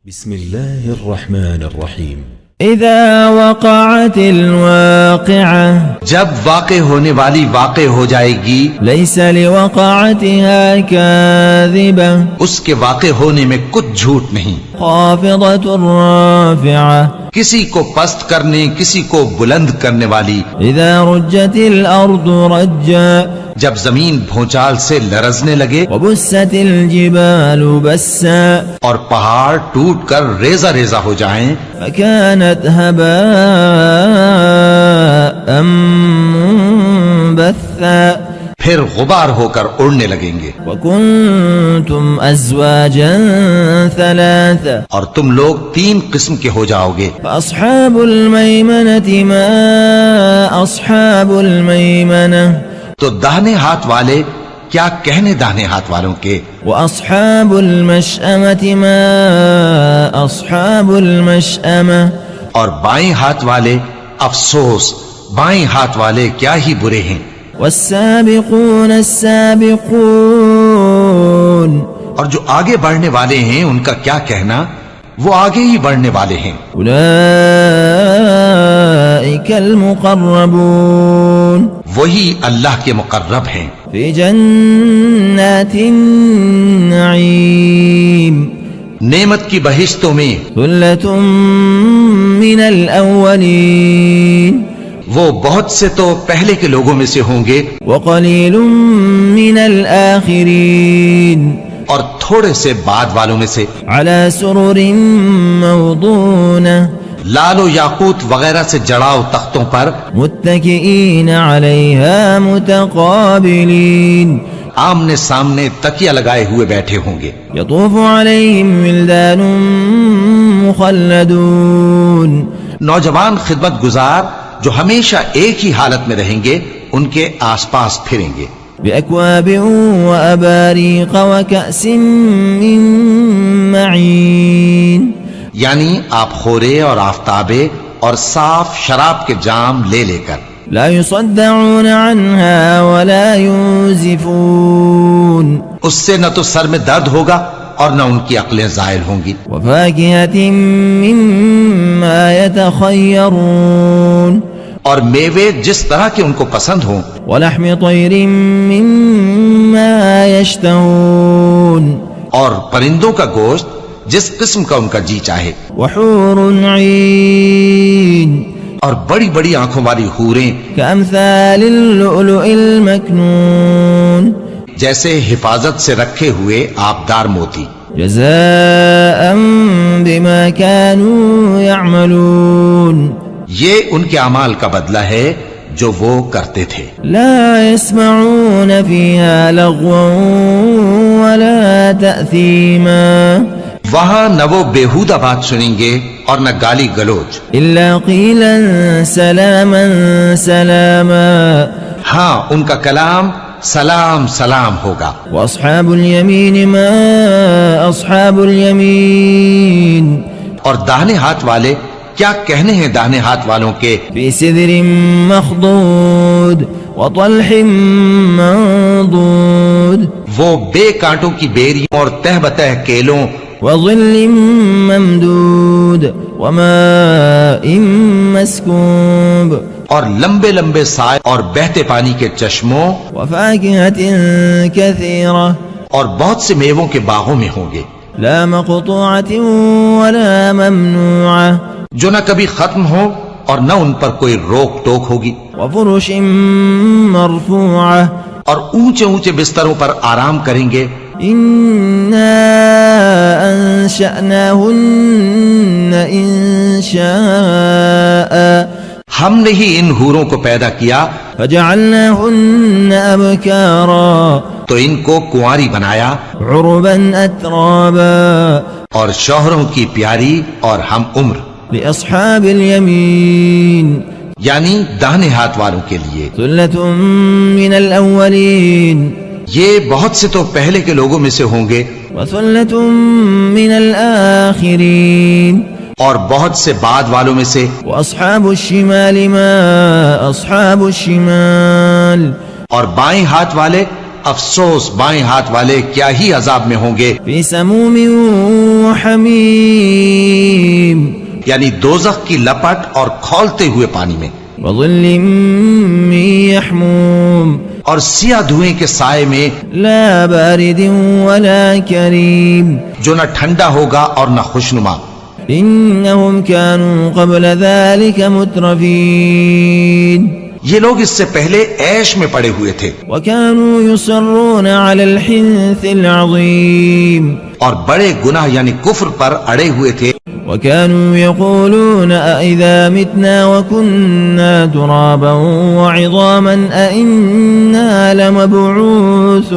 بسم الله الرحمن الرحيم اذا وقعت الواقعة جب واقع ہونے والی واقع ہو جائے گی ليس لوقعتها كاذبة اس کے واقع ہونے میں کچھ جھوٹ نہیں، خافضة رافعة کسی کو پست کرنے کسی کو بلند کرنے والی، اذا رجت الارض رجا جب زمین بھونچال سے لرزنے لگے وبست الجبال بسا اور پہاڑ ٹوٹ کر ریزہ ریزہ ہو جائیں فكانت هباء منبثا پھر غبار ہو کر اڑنے لگیں گے، وكنتم ازواجا ثلاثة اور تم لوگ 3 قسم کے ہو جاؤ گے۔ فاصحاب الميمنة ما اصحاب الميمنة تو داہنے ہاتھ والے کیا کہنے داہنے ہاتھ والوں کے، واصحاب المشأمة ما اصحاب المشأمة اور بائیں ہاتھ والے افسوس بائیں ہاتھ والے کیا ہی برے ہیں۔ والسابقون السابقون اور جو آگے بڑھنے والے ہیں ان کا کیا کہنا، وہ آگے ہی بڑھنے والے ہیں۔ اولئک المقربون وہی اللہ کے مقرب ہیں، فی جنات النعیم نعمت کی بہشتوں میں، ثلۃ من الاولین وہ بہت سے تو پہلے کے لوگوں میں سے ہوں گے وقلیل من الآخرین اور تھوڑے سے بعد والوں میں سے، علی سرر موضونہ لال و یاقوت وغیرہ سے جڑاؤ تختوں پر، متکئین علیہا متقابلین آمنے سامنے تکیہ لگائے ہوئے بیٹھے ہوں گے۔ یطوف علیہم ولدان مخلدون نوجوان خدمت گزار جو ہمیشہ ایک ہی حالت میں رہیں گے ان کے آس پاس پھریں گے، بأکواب وأباریق وکأس من معین یعنی آپ خورے اور آفتابے اور صاف شراب کے جام لے لے کر، لا يصدعون عنها ولا ينزفون اس سے نہ تو سر میں درد ہوگا اور نہ ان کی عقلیں زائل ہوں گی، وفاكهة مما يتخيرون اور میوے جس طرح کے ان کو پسند ہوں، ولحم طير مما يشتهون اور پرندوں کا گوشت جس قسم کا ان کا جی چاہے، وحور عين اور بڑی بڑی آنکھوں والی حوریں كأمثال اللؤلؤ المكنون جیسے حفاظت سے رکھے ہوئے آبدار موتی، جزاء بما كانوا يعملون یہ ان کے اعمال کا بدلہ ہے جو وہ کرتے تھے۔ لا يسمعون فيها لغوا ولا تأثيما وہاں نہ وہ بیہودہ بات سنیں گے اور نہ گالی گلوچ، إلا قيلا سلاما سلاما ہاں ان کا کلام سلام سلام ہوگا۔ وأصحاب اليمين ما أصحاب اليمين اور داہنے ہاتھ والے کیا کہنے ہیں داہنے ہاتھ والوں کے، في سدر مخضود وطلح منضود وہ بے کانٹوں کی بیریوں اور تہ بتہ کیلوں وظل ممدود وماء مسكوب اور لمبے لمبے سائے اور بہتے پانی کے چشموں وفاكهة كثيرة اور بہت سے میووں کے باغوں میں ہوں گے، لا مقطوعة ولا ممنوعة جو نہ کبھی ختم ہو اور نہ ان پر کوئی روک ٹوک ہوگی، وفرش مرفوعة اور اونچے اونچے بستروں پر آرام کریں گے۔ إنا أنشأناهن إنشاء ہم نے ہی ان حوروں کو پیدا کیا فجعلناهن أبكارا تو ان کو کنواری بنایا عربا أترابا اور شوہروں کی پیاری اور ہم عمر، لأصحاب اليمين یعنی داہنے ہاتھ والوں کے لیے۔ ثلة من الأولين یہ بہت سے تو پہلے کے لوگوں میں سے ہوں گے وثلة من الآخرين اور بہت سے بعد والوں میں سے، وأصحاب الشمال ما أصحاب الشمال اور بائیں ہاتھ والے افسوس بائیں ہاتھ والے کیا ہی عذاب میں ہوں گے. في سموم وحميم یعنی دوزخ کی لپٹ اور کھولتے ہوئے پانی میں، وظل من يحموم اور سیاہ دھوئیں کے سائے میں، لا بارد ولا كريم جو نہ ٹھنڈا ہوگا اور نہ خوشنما. إنهم كانوا قبل ذلك مترفين یہ لوگ اس سے پہلے عیش میں پڑے ہوئے تھے وكانوا يصرون على الحنث العظيم اور بڑے گناہ یعنی کفر پر اڑے ہوئے تھے. وكانوا يقولون أئذا متنا وكنا ترابا وعظاما أئنا لمبعوثون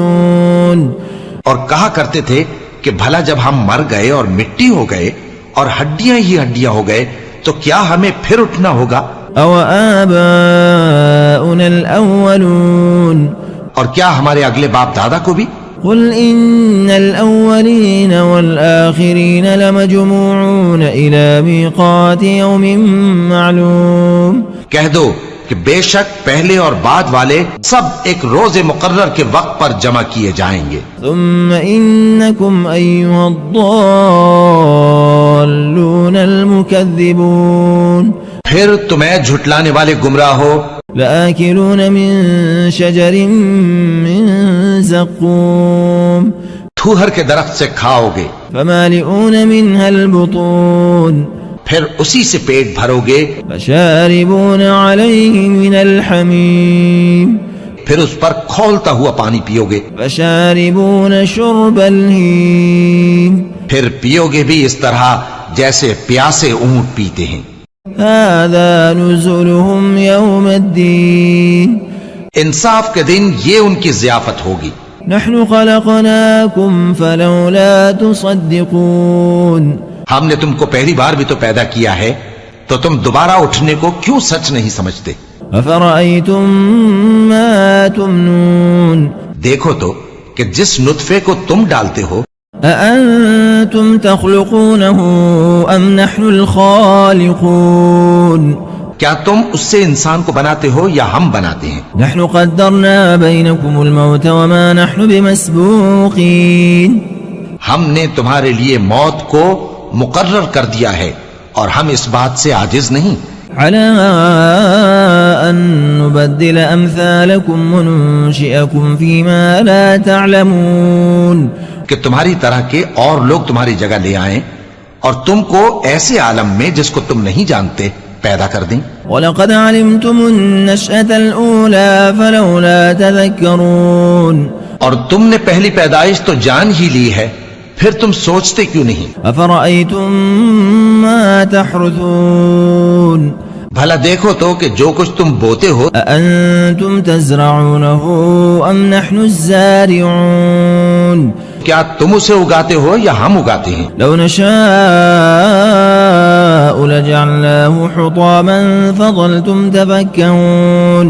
اور کہا کرتے تھے کہ بھلا جب ہم مر گئے اور مٹی ہو گئے اور ہڈیاں ہی ہڈیاں ہو گئے تو کیا ہمیں پھر اٹھنا ہوگا؟ أو آباؤنا الأولون اور کیا ہمارے اگلے باپ دادا کو بھی؟ قل إن الأولين والآخرين لمجموعون إلى ميقات يوم معلوم. کہہ دو کہ بے شک پہلے اور بعد والے سب ایک روز مقرر کے وقت پر جمع کیے جائیں گے. ثم إنكم أيها الضالون المكذبون پھر تمہیں جھٹلانے والے گمراہ ہو، لآكلون من شجر من زقوم تھوہر کے درخت سے کھاؤ گے، فمالئون منها البطون پھر اسی سے پیٹ بھرو گے، فشاربون عليه من الحميم پھر اس پر کھولتا ہوا پانی پیو گے، فشاربون شرب الهيم پھر پیو گے بھی اس طرح جیسے پیاسے اونٹ پیتے ہیں. هذا نزلهم يوم الدين انصاف کے دن یہ ان کی ضیافت ہوگی. نحن خلقناكم فلولا تصدقون ہم نے تم کو پہلی بار بھی تو پیدا کیا ہے تو تم دوبارہ اٹھنے کو کیوں سچ نہیں سمجھتے؟ أفرأيتم ما تمنون دیکھو تو کہ جس نطفے کو تم ڈالتے ہو، أأنتم تخلقونه أم نحن الخالقون کیا تم اس سے انسان کو بناتے ہو یا ہم بناتے ہیں؟ نحن قدرنا بينكم الموت وما نحن بمسبوقين ہم نے تمہارے لیے موت کو مقرر کر دیا ہے اور ہم اس بات سے عاجز نہیں. على أن نبدل أمثالكم وننشئكم فيما لا تعلمون کہ تمہاری طرح کے اور لوگ تمہاری جگہ لے آئیں اور تم کو ایسے عالم میں جس کو تم نہیں جانتے پیدا کر دیں. وَلَقَدْ عَلِمْتُمُ النَّشْأَةَ الْأُولَى فَلَوْلَا تَذَكَّرُونَ اور تم نے پہلی پیدائش تو جان ہی لی ہے، پھر تم سوچتے کیوں نہیں؟ أَفَرَأَيْتُم مَّا تَحْرُثُونَ بھلا دیکھو تو کہ جو کچھ تم بوتے ہو، أَأَنتُمْ تَزْرَعُونَهُ أَمْ نَحْنُ الزَّارِعُونَ کیا تم اسے اگاتے ہو یا ہم اگاتے ہیں؟ لو نشاء لجعلناه حطاما فظلتم تفكهون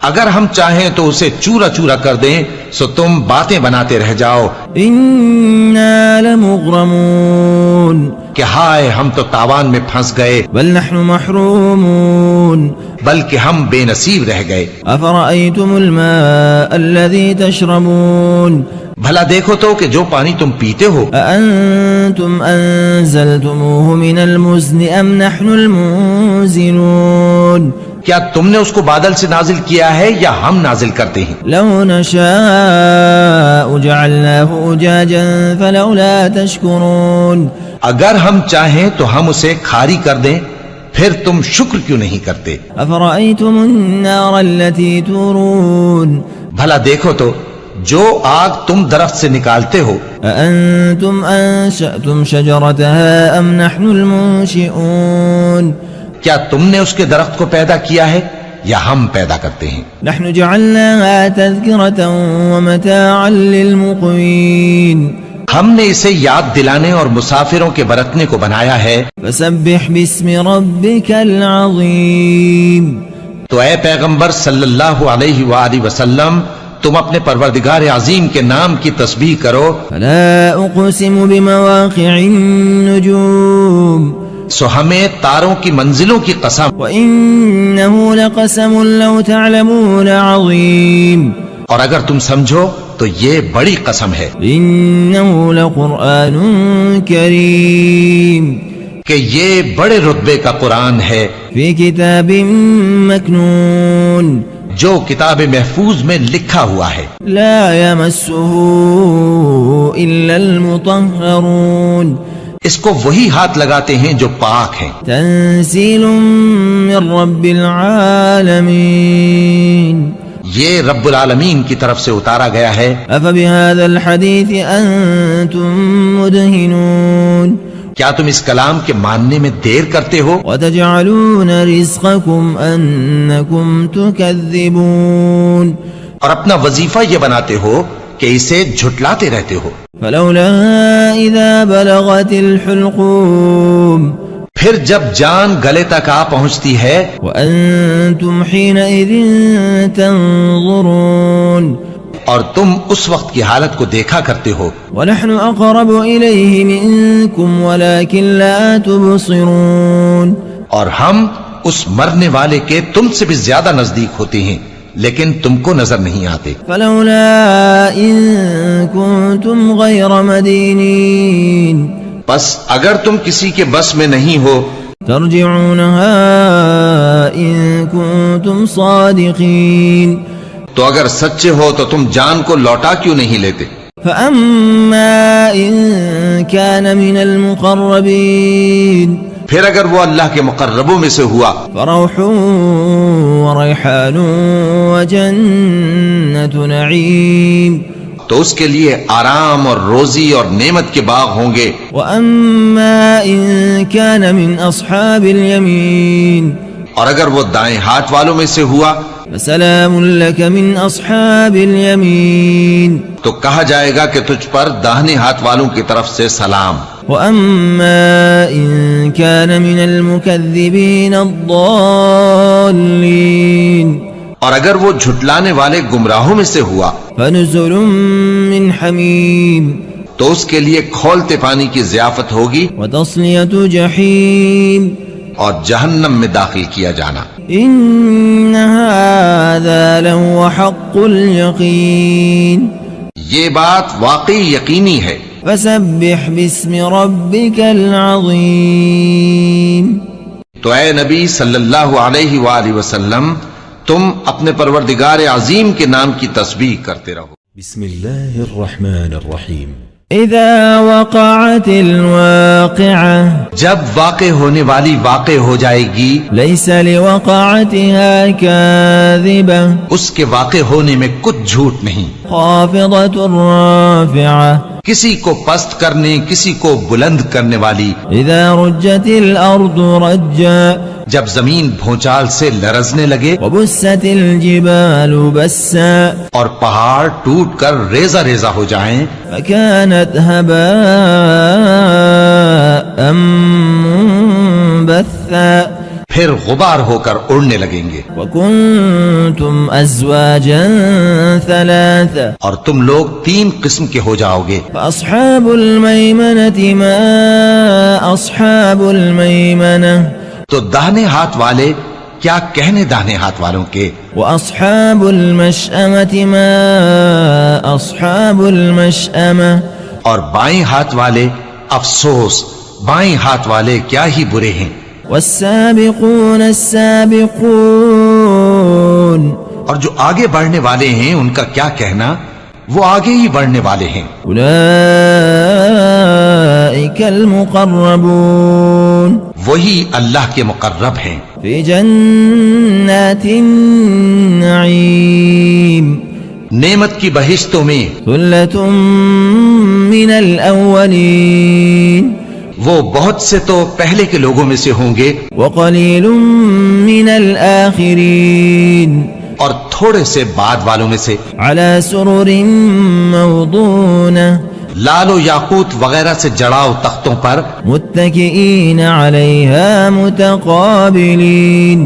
اگر ہم چاہیں تو اسے چورا چورا کر دیں سو تم باتیں بناتے رہ جاؤ إنا لمغرمون کہ ہائے ہم تو تاوان میں پھنس گئے، بل نحن محرومون بلکہ ہم بے نصیب رہ گئے. أفرأيتم الماء الذي تشربون بھلا دیکھو تو کہ جو پانی تم پیتے ہو، أأنتم أنزلتموه من المزن أم نحن المنزلون کیا تم نے اس کو بادل سے نازل کیا ہے یا ہم نازل کرتے ہیں؟ لو نشاء جعلناه أجاجا فلولا تشكرون اگر ہم چاہیں تو ہم اسے کھاری کر دیں، پھر تم شکر کیوں نہیں کرتے؟ أفرأيتم النار التي تورون بھلا دیکھو تو جو آگ تم درخت سے نکالتے ہو، أأنتم أنشأتم شجرتها أم نحن المنشئون کیا تم نے اس کے درخت کو پیدا کیا ہے یا ہم پیدا کرتے ہیں؟ نحن جعلناها تذكرة ومتاعا للمقوين ہم نے اسے یاد دلانے اور مسافروں کے برتنے کو بنایا ہے. فسبح باسم ربك العظيم تو اے پیغمبر صلی اللہ علیہ وآلہ وسلم تم اپنے پروردگار عظیم کے نام کی تسبیح کرو. فلا أقسم بمواقع النجوم سو ہمیں تاروں کی منزلوں کی قسم، وإنه لقسم لو تعلمون عظيم اور اگر تم سمجھو تو یہ بڑی قسم ہے إنه لقرآن كريم کہ یہ بڑے رتبے کا قرآن ہے في كتاب مكنون جو کتاب محفوظ میں لکھا ہوا ہے لا يمسه إلا المطهرون اس کو وہی ہاتھ لگاتے ہیں جو پاک ہیں تنزيل من رب العالمين یہ رب العالمین کی طرف سے اتارا گیا ہے أفبهذا الحديث أنتم مدهنون کیا تم اس کلام کے ماننے میں دیر کرتے ہو وتجعلون رزقكم أنكم تكذبون اور اپنا وظیفہ یہ بناتے ہو کہ اسے جھٹلاتے رہتے ہو فلولا إذا بلغت الحلقوم پھر جب جان گلے تک آ پہنچتی ہے وأنتم حينئذ تنظرون اور تم اس وقت کی حالت کو دیکھا کرتے ہو ونحن أقرب إليه منكم ولكن لا تبصرون اور ہم اس مرنے والے کے تم سے بھی زیادہ نزدیک ہوتے ہیں لیکن تم کو نظر نہیں آتے فلولا إن كنتم غير مدينين بس اگر تم کسی کے بس میں نہیں ہو ترجعونها إن كنتم صادقين تو اگر سچے ہو تو تم جان کو لوٹا کیوں نہیں لیتے فأما إن كان من المقربين پھر اگر وہ اللہ کے مقربوں میں سے ہوا فروح وريحان وجنة نعيم تو اس کے لیے آرام اور روزی اور نعمت کے باغ ہوں گے وأما إن كان من أصحاب اليمين اور اگر وہ دائیں ہاتھ والوں میں سے ہوا فسلام لك من أصحاب اليمين تو کہا جائے گا کہ تجھ پر داہنے ہاتھ والوں کی طرف سے سلام وأما إن كان من المكذبين الضالين اور اگر وہ جھٹلانے والے گمراہوں میں سے ہوا فنزل من حميم تو اس کے لیے کھولتے پانی کی ضیافت ہوگی وتصلية جحيم اور جہنم میں داخل کیا جانا إن هذا لهو حق اليقين یہ بات واقعی یقینی ہے فسبح باسم ربك العظيم تو اے نبی صلی اللہ علیہ وآلہ وسلم تم اپنے پروردگار عظیم کے نام کی تسبیح کرتے رہو بسم الله الرحمن الرحيم إذا وقعت الواقعة جب واقع ہونے والی واقع ہو جائے گی ليس لوقعتها كاذبة اس کے واقع ہونے میں کچھ جھوٹ نہیں خافضة رافعة کسی کو پست کرنے کسی کو بلند کرنے والی إذا رجت الأرض رجا جب زمین بھونچال سے لرزنے لگے وبست الجبال بسا اور پہاڑ ٹوٹ کر ریزہ ریزہ ہو جائیں فكانت هباء منبثا پھر غبار ہو کر اڑنے لگیں گے وكنتم أزواجا ثلاثة اور تم لوگ 3 قسم کے ہو جاؤ گے فأصحاب الميمنة ما أصحاب الميمنة تو داہنے ہاتھ والے کیا کہنے داہنے ہاتھ والوں کے وأصحاب المشأمة ما أصحاب المشأمة اور بائیں ہاتھ والے افسوس بائیں ہاتھ والے کیا ہی برے ہیں والسابقون السابقون اور جو آگے بڑھنے والے ہیں ان کا کیا کہنا وہ آگے ہی بڑھنے والے ہیں أولئك المقربون وہی اللہ کے مقرب ہیں في جنات النعيم نعمت کی بہشتوں میں ثلة من الأولين وہ بہت سے تو پہلے کے لوگوں میں سے ہوں گے وقليل من الآخرين اور تھوڑے سے بعد والوں میں سے على سرر موضونة لال و یاقوت وغیرہ سے جڑاؤ تختوں پر متكئين عليها متقابلين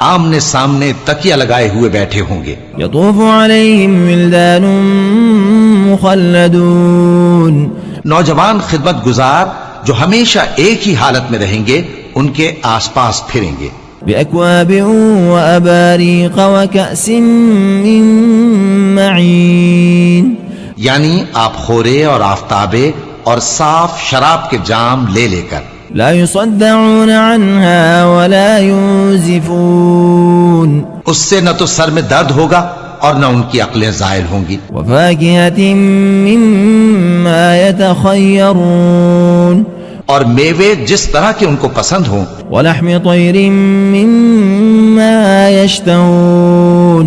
آمنے سامنے تکیہ لگائے ہوئے بیٹھے ہوں گے يطوف عليهم ولدان مخلدون نوجوان خدمت گزار جو ہمیشہ ایک ہی حالت میں رہیں گے ان کے آس پاس پھریں گے بأكواب وأباريق وكأس من معين یعنی آپ خورے اور آفتابے اور صاف شراب کے جام لے لے کر لا يصدعون عنها ولا ينزفون اس سے نہ تو سر میں درد ہوگا اور نہ ان کی عقلیں زائل ہوں گی. وفاكهة مما يتخيرون اور میوے جس طرح کے ان کو پسند ہوں. ولحم طير مما يشتهون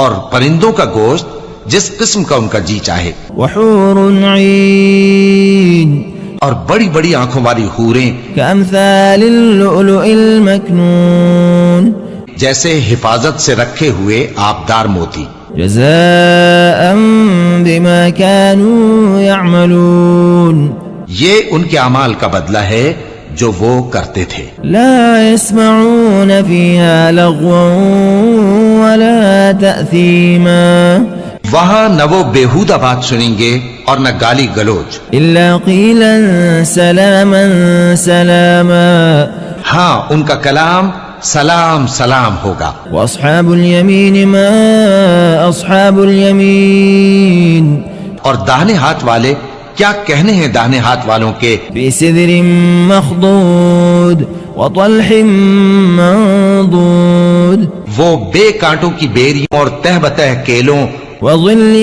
اور پرندوں کا گوشت جس قسم کا ان کا جی چاہے. وحور عين اور بڑی بڑی آنکھوں والی حوریں كأمثال اللؤلؤ المكنون جیسے حفاظت سے رکھے ہوئے آبدار موتی. جزاء بما كانوا يعملون یہ ان کے اعمال کا بدلہ ہے جو وہ کرتے تھے. لا يسمعون فيها لغوا ولا تأثيما وہاں نہ وہ بیہودہ بات سنیں گے اور نہ گالی گلوچ. إلا قيلا سلاما سلاما ہاں ان کا کلام سلام سلام ہوگا. وأصحاب اليمين ما أصحاب اليمين اور داہنے ہاتھ والے کیا کہنے ہیں داہنے ہاتھ والوں کے. في سدر مخضود وطلح منضود وہ بے کانٹوں کی بیریوں اور تہ بتہ کیلوں وظل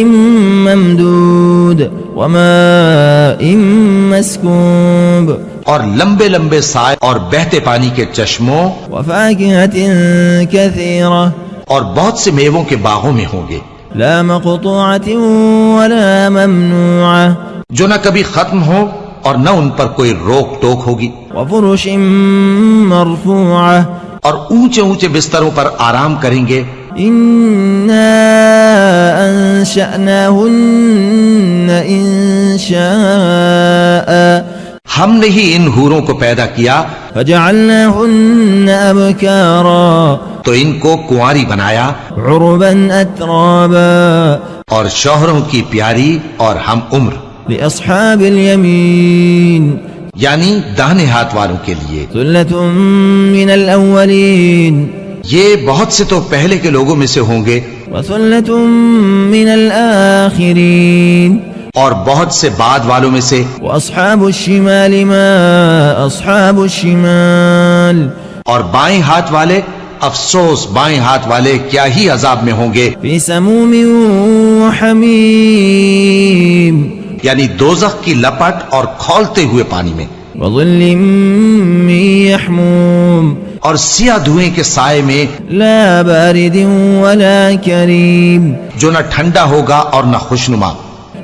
ممدود وماء مسكوب اور لمبے لمبے سائے اور بہتے پانی کے چشموں وفاكهة كثيرة اور بہت سے میووں کے باغوں میں ہوں گے. لا مقطوعة ولا ممنوعة جو نہ کبھی ختم ہو اور نہ ان پر کوئی روک ٹوک ہوگی. وفرش مرفوعة اور اونچے اونچے بستروں پر آرام کریں گے. إنا أنشأناهن إنشاء ہم نے ہی ان حوروں کو پیدا کیا فجعلناهن أبكارا تو ان کو کنواری بنایا عربا أترابا اور شوہروں کی پیاری اور ہم عمر. لأصحاب اليمين یعنی داہنے ہاتھ والوں کے لیے. ثلة من الأولين یہ بہت سے تو پہلے کے لوگوں میں سے ہوں گے وثلة من الآخرين اور بہت سے بعد والوں میں سے. وأصحاب الشمال ما أصحاب الشمال اور بائیں ہاتھ والے افسوس بائیں ہاتھ والے کیا ہی عذاب میں ہوں گے. في سموم وحميم یعنی دوزخ کی لپٹ اور کھولتے ہوئے پانی میں. وظل من يحموم اور سیاہ دھوئیں کے سائے میں لا بارد ولا كريم جو نہ ٹھنڈا ہوگا اور نہ خوشنما.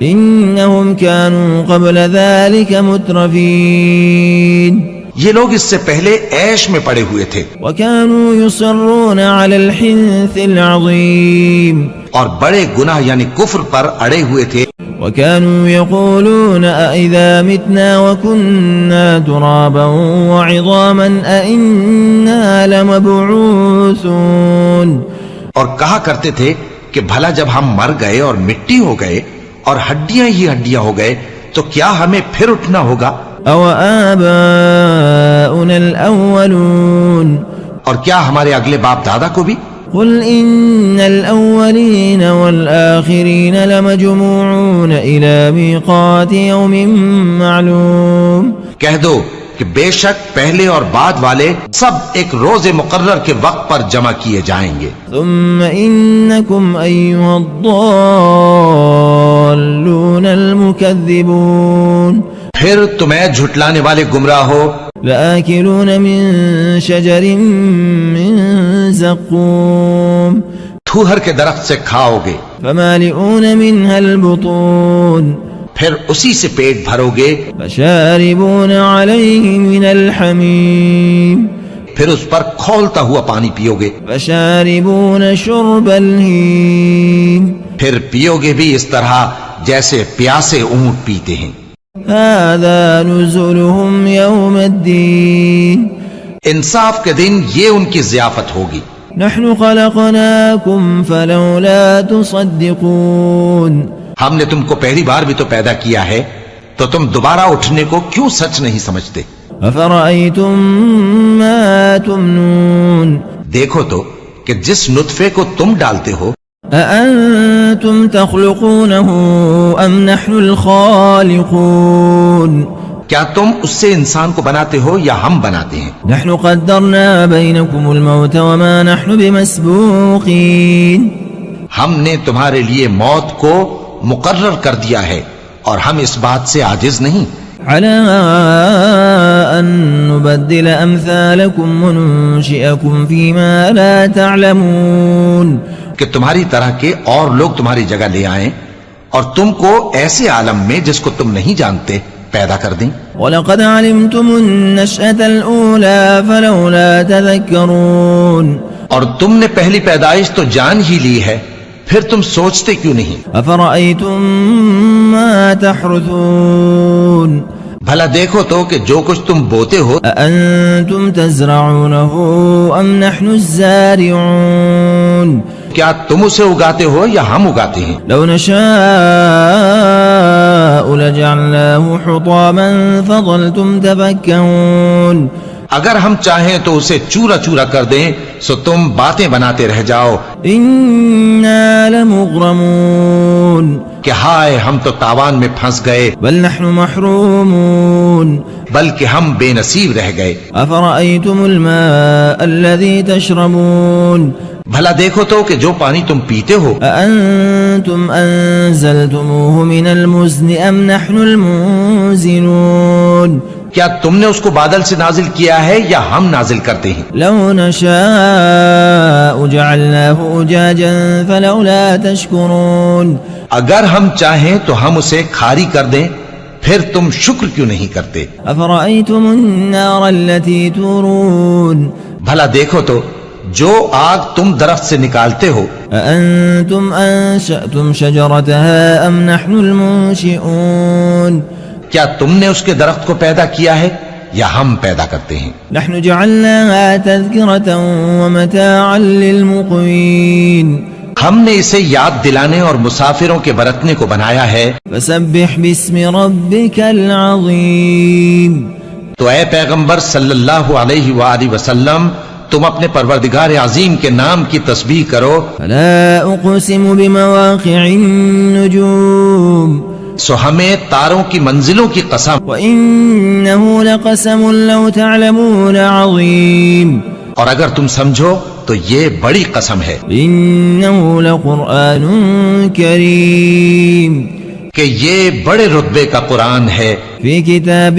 إنهم كانوا قبل ذلك مترفين یہ لوگ اس سے پہلے عیش میں پڑے ہوئے تھے وكانوا يصرون على الحنث العظيم اور بڑے گناہ یعنی کفر پر اڑے ہوئے تھے. وكانوا يقولون أئذا متنا وكنا ترابا وعظاما أئنا لمبعوثون اور کہا کرتے تھے کہ بھلا جب ہم مر گئے اور مٹی ہو گئے اور ہڈیاں ہی ہڈیاں ہو گئے تو کیا ہمیں پھر اٹھنا ہوگا. أو آباؤنا الأولون اور کیا ہمارے اگلے باپ دادا کو بھی. قل إن الأولين والآخرين لمجموعون إلى ميقات يوم معلوم کہہ دو کہ بے شک پہلے اور بعد والے سب ایک روز مقرر کے وقت پر جمع کیے جائیں گے. ثم إنكم أيها الضالون المكذبون پھر تمہیں جھٹلانے والے گمراہ ہو لآكلون من شجر من زقوم تھوہر کے درخت سے کھاؤ گے فمالئون منها البطون پھر اسی سے پیٹ بھرو گے فشاربون عليه من الحميم پھر اس پر کھولتا ہوا پانی پیو گے فشاربون شرب الهيم پھر پیو گے بھی اس طرح جیسے پیاسے اونٹ پیتے ہیں. هذا نزلهم يوم الدين انصاف کے دن یہ ان کی ضیافت ہوگی. نحن خلقناكم فلولا تصدقون ہم نے تم کو پہلی بار بھی تو پیدا کیا ہے تو تم دوبارہ اٹھنے کو کیوں سچ نہیں سمجھتے. أفرأيتم ما تمنون دیکھو تو کہ جس نطفے کو تم ڈالتے ہو أأنتم تخلقونه أم نحن الخالقون کیا تم اس سے انسان کو بناتے ہو یا ہم بناتے ہیں؟ نحن قدرنا بينكم الموت وما نحن بمسبوقين ہم نے تمہارے لیے موت کو مقرر کر دیا ہے اور ہم اس بات سے عاجز نہیں على أن نبدل أمثالكم وننشئكم فيما لا تعلمون کہ تمہاری طرح کے اور لوگ تمہاری جگہ لے آئیں اور تم کو ایسے عالم میں جس کو تم نہیں جانتے پیدا کر دیں. وَلَقَدْ عَلِمْتُمُ النَّشْأَةَ الْأُولَى فَلَوْلَا تَذَكَّرُونَ اور تم نے پہلی پیدائش تو جان ہی لی ہے پھر تم سوچتے کیوں نہیں؟ أَفَرَأَيْتُم مَّا تَحْرُثُونَ بھلا دیکھو تو کہ جو کچھ تم بوتے ہو أَأَنتُمْ تَزْرَعُونَهُ أَمْ نَحْنُ الزَّارِعُونَ کیا تم اسے اگاتے ہو یا ہم اگاتے ہیں؟ لو نشاء لجعلناه حطاما فظلتم تفكهون اگر ہم چاہیں تو اسے چورا چورا کر دیں سو تم باتیں بناتے رہ جاؤ. إنا لمغرمون کہ ہائے ہم تو تاوان میں پھنس گئے بل نحن محرومون بلکہ ہم بے نصیب رہ گئے. أفرأيتم الماء الذي تشربون بھلا دیکھو تو کہ جو پانی تم پیتے ہو أأنتم أنزلتموه من المزن أم نحن المنزلون کیا تم نے اس کو بادل سے نازل کیا ہے یا ہم نازل کرتے ہیں؟ لو نشاء جعلناه أجاجا فلولا تشكرون اگر ہم چاہیں تو ہم اسے کھاری کر دیں پھر تم شکر کیوں نہیں کرتے؟ أفرأيتم النار التي تورون بھلا دیکھو تو جو آگ تم درخت سے نکالتے ہو أأنتم أنشأتم شجرتها أم نحن المنشئون کیا تم نے اس کے درخت کو پیدا کیا ہے یا ہم پیدا کرتے ہیں؟ نحن جعلناها تذكرة ومتاعا للمقوين ہم نے اسے یاد دلانے اور مسافروں کے برتنے کو بنایا ہے. فسبح باسم ربك العظيم تو اے پیغمبر صلی اللہ علیہ وآلہ وسلم تم اپنے پروردگار عظیم کے نام کی تسبیح کرو. فلا أقسم بمواقع النجوم سو ہمیں تاروں کی منزلوں کی قسم وإنه لقسم لو تعلمون عظيم اور اگر تم سمجھو تو یہ بڑی قسم ہے إنه لقرآن كريم کہ یہ بڑے رتبے کا قرآن ہے في كتاب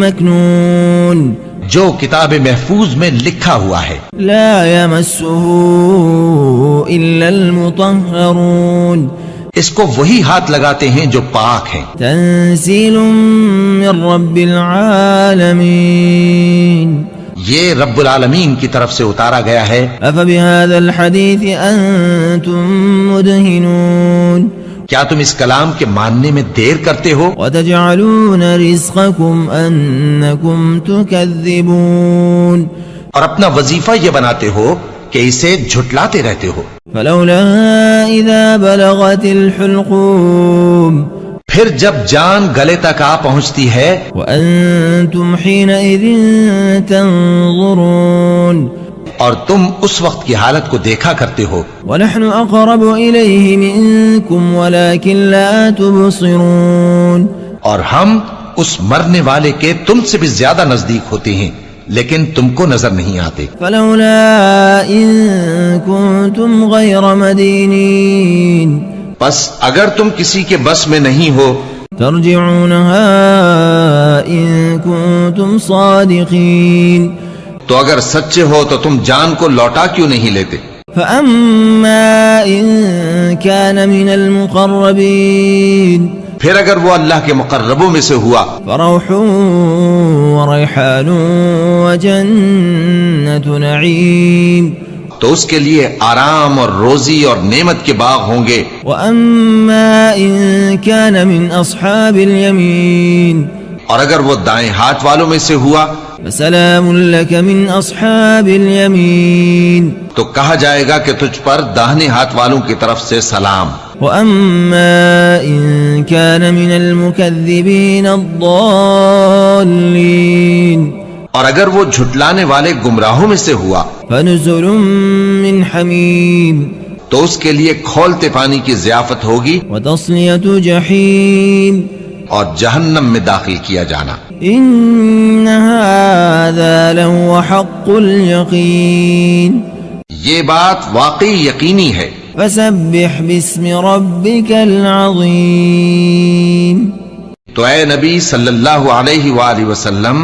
مكنون جو کتاب محفوظ میں لکھا ہوا ہے. لا يمسه إلا المطهرون اس کو وہی ہاتھ لگاتے ہیں جو پاک ہیں. تنزيل من رب العالمين یہ رب العالمین کی طرف سے اتارا گیا ہے. أفبهذا الحديث أنتم مدهنون کیا تم اس کلام کے ماننے میں دیر کرتے ہو؟ وتجعلون رزقكم أنكم تكذبون اور اپنا وظیفہ یہ بناتے ہو کہ اسے جھٹلاتے رہتے ہو. فلولا إذا بلغت الحلقوم پھر جب جان گلے تک آ پہنچتی ہے وأنتم حينئذ تنظرون اور تم اس وقت کی حالت کو دیکھا کرتے ہو. ونحن أقرب إليه منكم ولكن لا تبصرون اور ہم اس مرنے والے کے تم سے بھی زیادہ نزدیک ہوتے ہیں لیکن تم کو نظر نہیں آتے. فلولا إن كنتم غير مدينين بس اگر تم کسی کے بس میں نہیں ہو ترجعونها إن كنتم صادقين تو اگر سچے ہو تو تم جان کو لوٹا کیوں نہیں لیتے؟ فأما إن كان من المقربين پھر اگر وہ اللہ کے مقربوں میں سے ہوا فروح وريحان وجنة نعيم تو اس کے لیے آرام اور روزی اور نعمت کے باغ ہوں گے. وأما إن كان من أصحاب اليمين اور اگر وہ دائیں ہاتھ والوں میں سے ہوا فسلام لك من أصحاب اليمين تو کہا جائے گا کہ تجھ پر داہنے ہاتھ والوں کی طرف سے سلام. وأما إن كان من المكذبين الضالين اور اگر وہ جھٹلانے والے گمراہوں میں سے ہوا فنزل من حميم تو اس کے لیے کھولتے پانی کی ضیافت ہوگی وتصلیۃ جحیم اور جہنم میں داخل کیا جانا. ان هذا لهو حق اليقین یہ بات واقعی یقینی ہے. فسبح باسم ربك العظیم تو اے نبی صلی اللہ علیہ وآلہ وسلم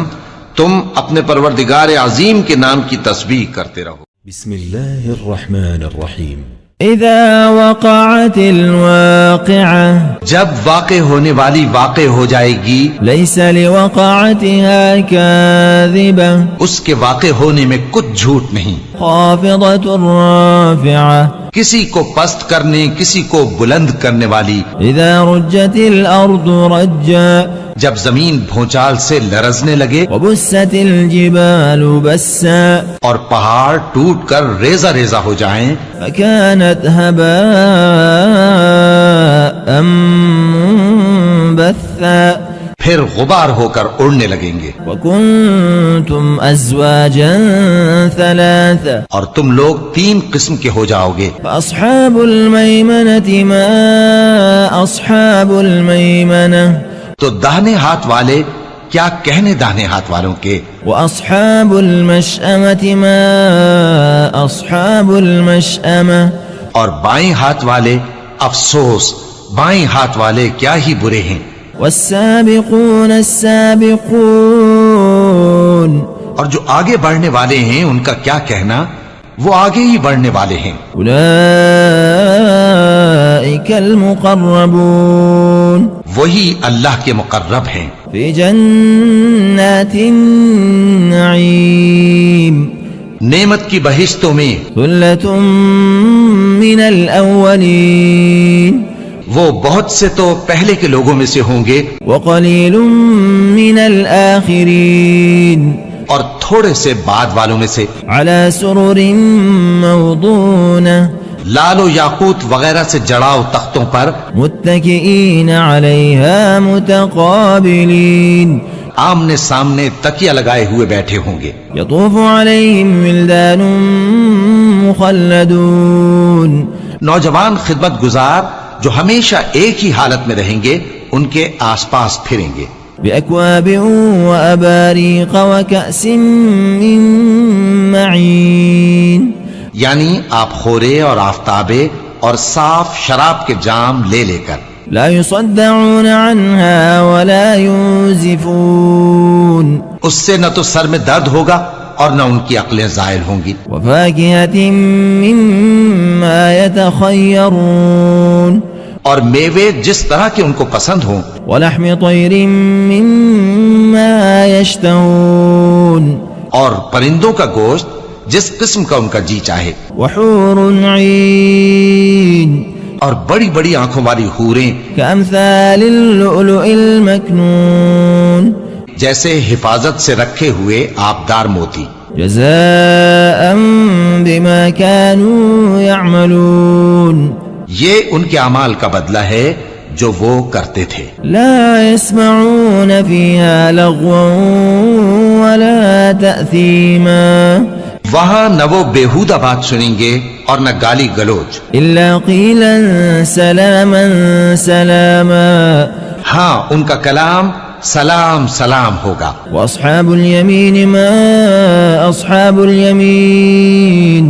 تم اپنے پروردگار عظیم کے نام کی تسبیح کرتے رہو. بسم الله الرحمن الرحيم. اذا وقعت الواقعة جب واقع ہونے والی واقع ہو جائے گی ليس لوقعتها كاذبة اس کے واقع ہونے میں کچھ جھوٹ نہیں. خافضة رافعة کسی کو پست کرنے کسی کو بلند کرنے والی. اذا رجت الارض رجا جب زمین بھونچال سے لرزنے لگے وبست الجبال بسا اور پہاڑ ٹوٹ کر ریزہ ریزہ ہو جائیں فكانت هباء منبثا پھر غبار ہو کر اڑنے لگیں گے. وكنتم ازواجا ثلاثا اور تم لوگ 3 قسم کے ہو جاؤ گے. فاصحاب الميمنة ما اصحاب الميمنة تو داہنے ہاتھ والے کیا کہنے داہنے ہاتھ والوں کے. واصحاب المشأمة ما اصحاب المشأمة اور بائیں ہاتھ والے افسوس بائیں ہاتھ والے کیا ہی برے ہیں. والسابقون السابقون اور جو آگے بڑھنے والے ہیں ان کا کیا کہنا وہ آگے ہی بڑھنے والے ہیں. اولئک المقربون وہی اللہ کے مقرب ہیں. فی جنات النعیم نعمت کی بہشتوں میں. ثلۃ من الاولین وہ بہت سے تو پہلے کے لوگوں میں سے ہوں گے وقلیل من الآخرین اور تھوڑے سے بعد والوں میں سے. علی سرر موضونہ لال و یاقوت وغیرہ سے جڑاؤ تختوں پر متکئین علیہا متقابلین آمنے سامنے تکیہ لگائے ہوئے بیٹھے ہوں گے. یطوف علیہم ولدان مخلدون نوجوان خدمت گزار جو ہمیشہ ایک ہی حالت میں رہیں گے ان کے آس پاس پھریں گے. بأكواب وأباريق وكأس من معين یعنی آپ خورے اور آفتابے اور صاف شراب کے جام لے لے کر. لا يصدعون عنها ولا ينزفون اس سے نہ تو سر میں درد ہوگا اور نہ ان کی عقلیں زائل ہوں گی. وفاكهة مما يتخيرون اور میوے جس طرح کے ان کو پسند ہوں. ولحم طير مما يشتهون اور پرندوں کا گوشت جس قسم کا ان کا جی چاہے. وحور عين اور بڑی بڑی آنکھوں والی حوریں كأمثال اللؤلؤ المكنون جیسے حفاظت سے رکھے ہوئے آبدار موتی. جزاء بما كانوا يعملون یہ ان کے اعمال کا بدلہ ہے جو وہ کرتے تھے. لا يسمعون فيها لغوا ولا تأثيما وہاں نہ وہ بیہودہ بات سنیں گے اور نہ گالی گلوچ. إلا قيلا سلاما سلاما ہاں ان کا کلام سلام سلام ہوگا. وأصحاب اليمين ما أصحاب اليمين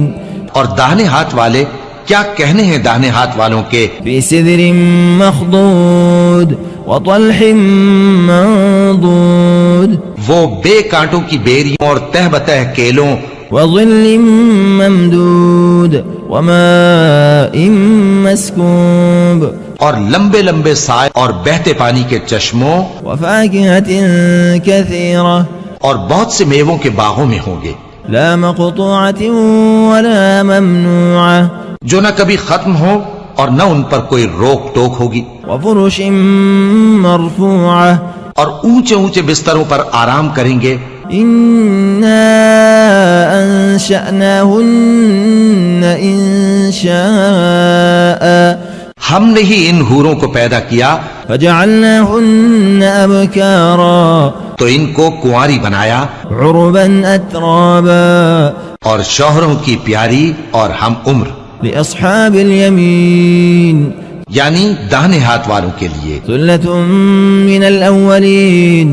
اور داہنے ہاتھ والے کیا کہنے ہیں داہنے ہاتھ والوں کے. في سدر مخضود وطلح منضود وہ بے کانٹوں کی بیریوں اور تہ بتہ کیلوں وظل ممدود وماء مسكوب اور لمبے لمبے سائے اور بہتے پانی کے چشموں وفاكهة كثيرة اور بہت سے میووں کے باغوں میں ہوں گے. لا مقطوعة ولا ممنوعة جو نہ کبھی ختم ہو اور نہ ان پر کوئی روک ٹوک ہوگی. وفرش مرفوعة اور اونچے اونچے بستروں پر آرام کریں گے. إنا أنشأناهن إنشاء ہم نے ہی ان حوروں کو پیدا کیا فجعلناهن أبكارا تو ان کو کنواری بنایا عربا أترابا اور شوہروں کی پیاری اور ہم عمر. لأصحاب اليمين یعنی داہنے ہاتھ والوں کے لیے. ثلة من الأولين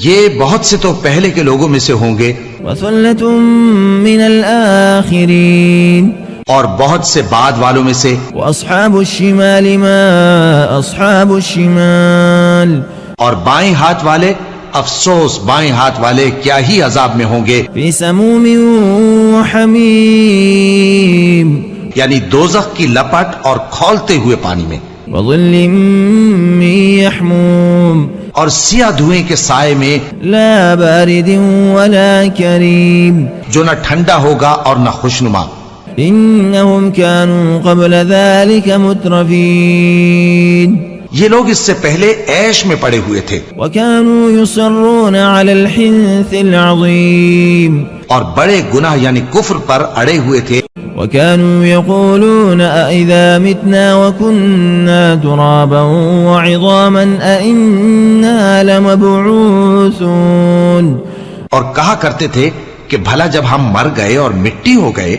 یہ بہت سے تو پہلے کے لوگوں میں سے ہوں گے وثلة من الآخرين اور بہت سے بعد والوں میں سے. وأصحاب الشمال ما أصحاب الشمال اور بائیں ہاتھ والے، افسوس بائیں ہاتھ والے کیا ہی عذاب میں ہوں گے. في سموم وحميم یعنی دوزخ کی لپٹ اور کھولتے ہوئے پانی میں، وظل من يحموم اور سیاہ دھوئیں کے سائے میں، لا بارد ولا كريم جو نہ ٹھنڈا ہوگا اور نہ خوشنما. إنهم كانوا قبل ذلك مترفين یہ لوگ اس سے پہلے عیش میں پڑے ہوئے تھے وكانوا يصرون على الحنث العظيم اور بڑے گناہ یعنی کفر پر اڑے ہوئے تھے. وكانوا يقولون أئذا متنا وكنا ترابا وعظاما أئنا لمبعوثون اور کہا کرتے تھے کہ بھلا جب ہم مر گئے اور مٹی ہو گئے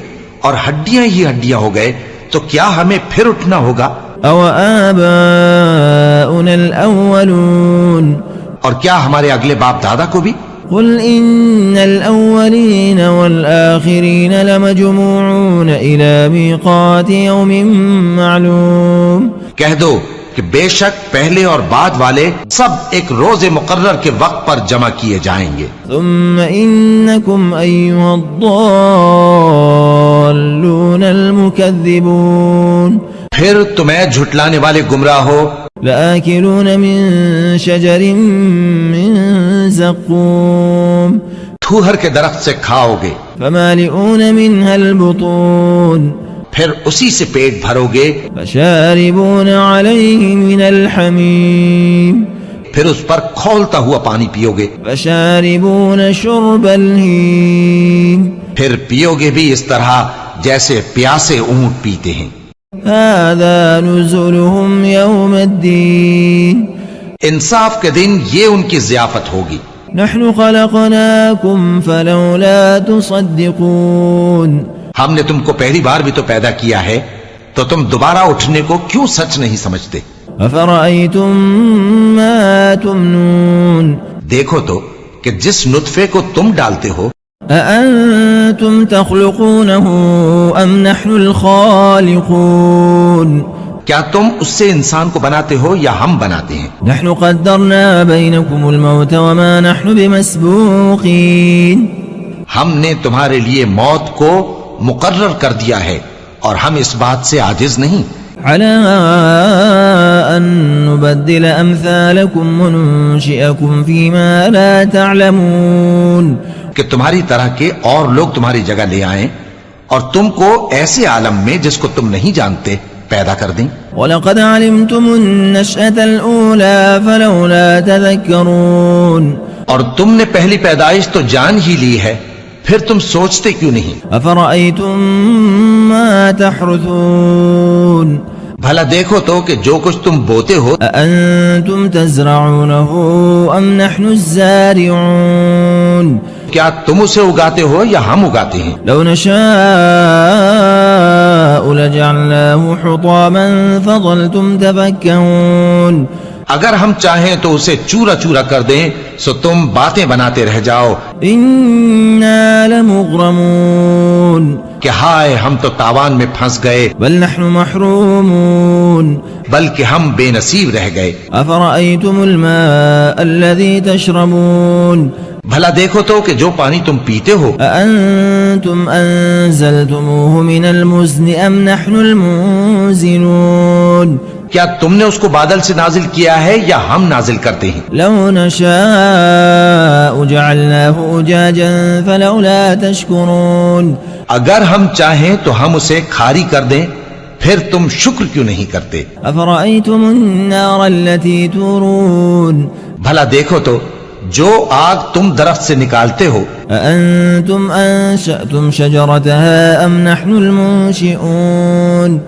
اور ہڈیاں ہی ہڈیاں ہو گئے تو کیا ہمیں پھر اٹھنا ہوگا. أو آباؤنا الأولون اور کیا ہمارے اگلے باپ دادا کو بھی. قل إن الأولين والآخرين لمجموعون إلى ميقات يوم معلوم. کہہ دو کہ بے شک پہلے اور بعد والے سب ایک روز مقرر کے وقت پر جمع کیے جائیں گے. ثم إنكم أيها الضالون المكذبون پھر تمہیں جھٹلانے والے گمراہ ہو لآكلون من شجر من زقوم تھوہر کے درخت سے کھاؤ گے فمالئون منها البطون پھر اسی سے پیٹ بھرو گے فشاربون عليه من الحميم پھر اس پر کھولتا ہوا پانی پیو گے فشاربون شرب الهيم پھر پیو گے بھی اس طرح جیسے پیاسے اونٹ پیتے ہیں. هذا نزلهم يوم الدين انصاف کے دن یہ ان کی ضیافت ہوگی. نحن خلقناكم فلولا تصدقون ہم نے تم کو پہلی بار بھی تو پیدا کیا ہے تو تم دوبارہ اٹھنے کو کیوں سچ نہیں سمجھتے. أفرأيتم ما تمنون دیکھو تو کہ جس نطفے کو تم ڈالتے ہو أأنتم تخلقونه أم نحن الخالقون کیا تم اس سے انسان کو بناتے ہو یا ہم بناتے ہیں. نحن قدرنا بينكم الموت وما نحن بمسبوقين ہم نے تمہارے لیے موت کو مقرر کر دیا ہے اور ہم اس بات سے عاجز نہیں. على أن نبدل أمثالكم وننشئكم فيما لا تعلمون کہ تمہاری طرح کے اور لوگ تمہاری جگہ لے آئیں اور تم کو ایسے عالم میں جس کو تم نہیں جانتے پیدا کر دیں. وَلَقَدْ عَلِمْتُمُ النَّشْأَةَ الْأُولَى فَلَوْلَا تَذَكَّرُونَ اور تم نے پہلی پیدائش تو جان ہی لی ہے پھر تم سوچتے کیوں نہیں. أَفَرَأَيْتُم مَّا تَحْرُثُونَ بھلا دیکھو تو کہ جو کچھ تم بوتے ہو أَأَنتُمْ تَزْرَعُونَهُ أَمْ نَحْنُ الزَّارِعُونَ کیا تم اسے اگاتے ہو یا ہم اگاتے ہیں. لو نشاء لجعلناه حطاما فظلتم تفكهون اگر ہم چاہیں تو اسے چورا چورا کر دیں سو تم باتیں بناتے رہ جاؤ إنا لمغرمون کہ ہائے ہم تو تاوان میں پھنس گئے بل نحن محرومون بلکہ ہم بے نصیب رہ گئے. أفرأيتم الماء الذي تشربون بھلا دیکھو تو کہ جو پانی تم پیتے ہو أأنتم أنزلتموه من المزن أم نحن المنزلون کیا تم نے اس کو بادل سے نازل کیا ہے یا ہم نازل کرتے ہیں. لو نشاء جعلناه أجاجا فلولا تشكرون اگر ہم چاہیں تو ہم اسے کھاری کر دیں پھر تم شکر کیوں نہیں کرتے. أفرأيتم النار التي تورون بھلا دیکھو تو جو آگ تم درخت سے نکالتے ہو أأنتم أنشأتم شجرتها أم نحن المنشئون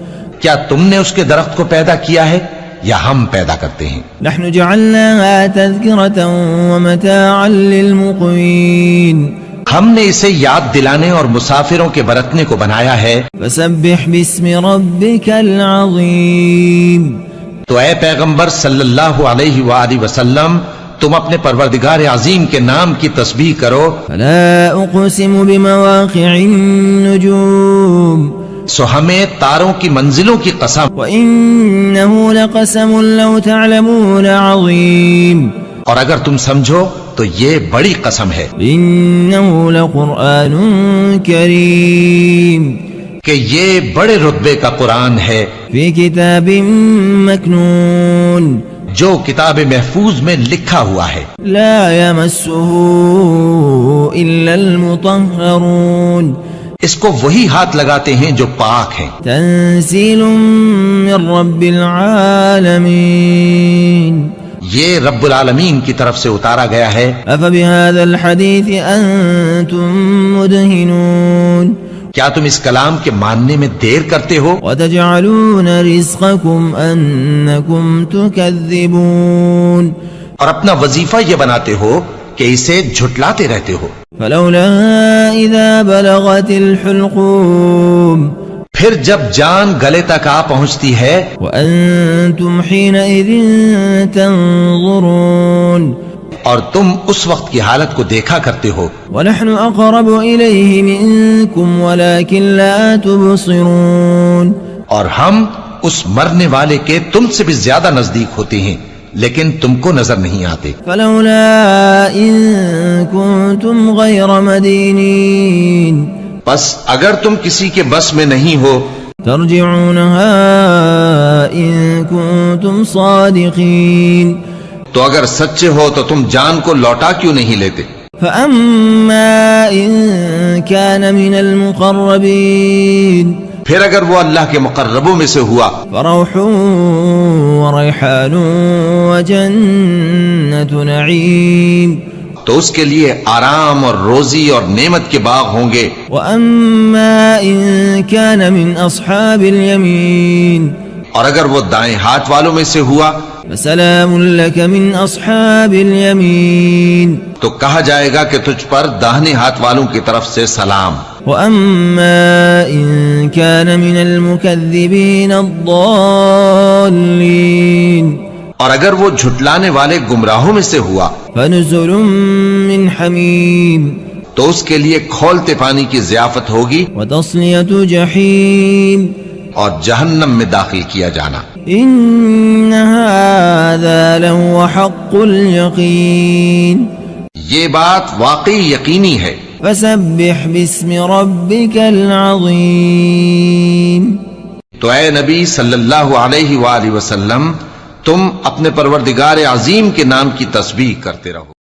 کیا تم نے اس کے درخت کو پیدا کیا ہے یا ہم پیدا کرتے ہیں. نحن جعلناها تذكرة ومتاعا للمقوين ہم نے اسے یاد دلانے اور مسافروں کے برتنے کو بنایا ہے. فسبح باسم ربك العظیم. تو اے پیغمبر صلی اللہ علیہ وآلہ وسلم تم اپنے پروردگار عظیم کے نام کی تسبیح کرو. فلا اقسم بمواقع النجوم. سو ہمیں تاروں کی منزلوں کی قسم. وإنه لقسم لو تعلمون عظیم. اور اگر تم سمجھو تو یہ بڑی قسم ہے. إنه لقرآن کریم. کہ یہ بڑے رتبے کا قرآن ہے في كتاب مكنون. جو کتاب محفوظ میں لکھا ہوا ہے. لا يمسه إلا المطهرون. اس کو وہی ہاتھ لگاتے ہیں جو پاک ہیں. تنزيل من رب العالمين. یہ رب العالمین کی طرف سے اتارا گیا ہے. أفبهذا الحديث أنتم مدهنون. کیا تم اس کلام کے ماننے میں دیر کرتے ہو؟ وتجعلون رزقكم أنكم تكذبون. اور اپنا وظیفہ یہ بناتے ہو کہ اسے جھٹلاتے رہتے ہو. فلولا إذا بلغت الحلقوم. پھر جب جان گلے تک آ پہنچتی ہے وأنتم حينئذ تنظرون. اور تم اس وقت کی حالت کو دیکھا کرتے ہو. ونحن أقرب إليه منكم ولكن لا تبصرون. اور ہم اس مرنے والے کے تم سے بھی زیادہ نزدیک ہوتے ہیں لیکن تم کو نظر نہیں آتے. فلولا إن كنتم غير مدينين. بس اگر تم کسی کے بس میں نہیں ہو ترجعونها إن كنتم صادقين. تو اگر سچے ہو تو تم جان کو لوٹا کیوں نہیں لیتے؟ فأما إن كان من المقربين. پھر اگر وہ اللہ کے مقربوں میں سے ہوا فروح وريحان وجنة نعيم. تو اس کے لیے آرام اور روزی اور نعمت کے باغ ہوں گے. وأما إن كان من أصحاب اليمين. اور اگر وہ دائیں ہاتھ والوں میں سے ہوا فسلام لك من أصحاب اليمين. تو کہا جائے گا کہ تجھ پر داہنے ہاتھ والوں کی طرف سے سلام. وأما إن كان من المكذبين الضالين. اور اگر وہ جھٹلانے والے گمراہوں میں سے ہوا فنزل من حميم. تو اس کے لیے کھولتے پانی کی ضیافت ہوگی وتصلية جحيم. اور جہنم میں داخل کیا جانا. إن هذا لهو حق اليقين. یہ بات واقعی یقینی ہے. فسبح باسم ربك العظيم. تو اے نبی صلی اللہ علیہ وآلہ وسلم تم اپنے پروردگار عظیم کے نام کی تسبیح کرتے رہو.